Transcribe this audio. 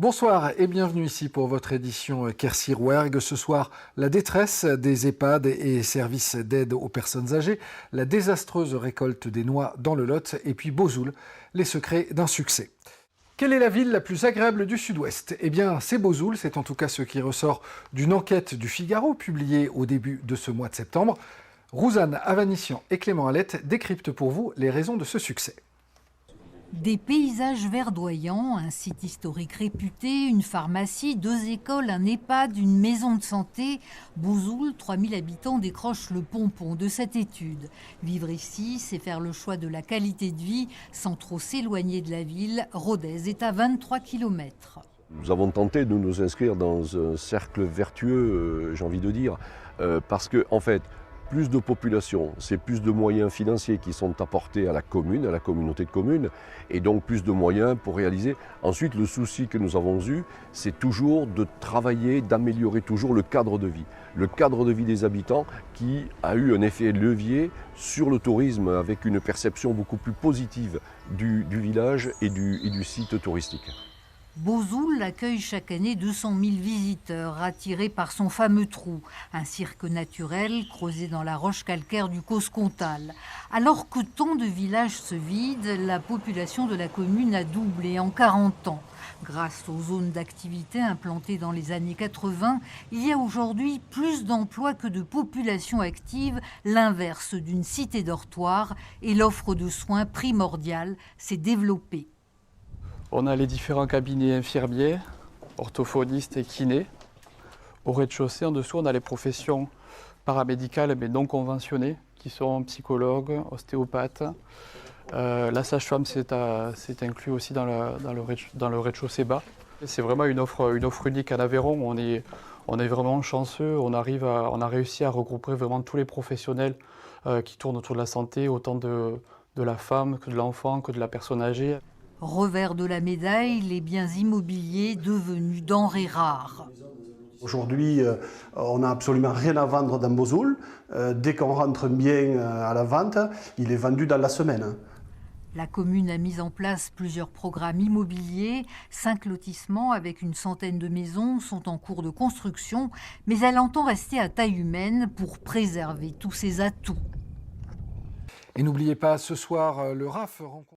Bonsoir et bienvenue ici pour votre édition Quercy-Rouergue. Ce soir, la détresse des EHPAD et services d'aide aux personnes âgées, la désastreuse récolte des noix dans le Lot et puis Bozoul, les secrets d'un succès. Quelle est la ville la plus agréable du Sud-Ouest? Eh bien, c'est Bozoul, c'est en tout cas ce qui ressort d'une enquête du Figaro publiée au début de ce mois de septembre. Rouzanne Avanissian et Clément Hallette décryptent pour vous les raisons de ce succès. Des paysages verdoyants, un site historique réputé, une pharmacie, 2 écoles, un EHPAD, une maison de santé. Bozoul, 3000 habitants, décrochent le pompon de cette étude. Vivre ici, c'est faire le choix de la qualité de vie sans trop s'éloigner de la ville. Rodez est à 23 km. Nous avons tenté de nous inscrire dans un cercle vertueux, j'ai envie de dire, parce que en fait, plus de population, c'est plus de moyens financiers qui sont apportés à la commune, à la communauté de communes, et donc plus de moyens pour réaliser. Ensuite, le souci que nous avons eu, c'est toujours de travailler, d'améliorer toujours le cadre de vie. Le cadre de vie des habitants qui a eu un effet levier sur le tourisme avec une perception beaucoup plus positive du village et du site touristique. Bozoul accueille chaque année 200 000 visiteurs attirés par son fameux trou, un cirque naturel creusé dans la roche calcaire du Causse-Comtal. Alors que tant de villages se vident, la population de la commune a doublé en 40 ans. Grâce aux zones d'activité implantées dans les années 80, il y a aujourd'hui plus d'emplois que de population active, l'inverse d'une cité dortoir, et l'offre de soins primordiale s'est développée. On a les différents cabinets infirmiers, orthophonistes et kinés. Au rez-de-chaussée, en dessous, on a les professions paramédicales mais non conventionnées, qui sont psychologues, ostéopathes. La sage-femme, c'est inclus aussi dans le rez-de-chaussée bas. C'est vraiment une offre unique en Aveyron. On est vraiment chanceux. On a réussi à regrouper vraiment tous les professionnels qui tournent autour de la santé, autant de la femme que de l'enfant, que de la personne âgée. Revers de la médaille, les biens immobiliers devenus denrées rares. Aujourd'hui, on n'a absolument rien à vendre dans Bozoul. Dès qu'on rentre un bien à la vente, il est vendu dans la semaine. La commune a mis en place plusieurs programmes immobiliers. 5 lotissements avec une centaine de maisons sont en cours de construction, mais elle entend rester à taille humaine pour préserver tous ses atouts. Et n'oubliez pas, ce soir, le RAF rencontre...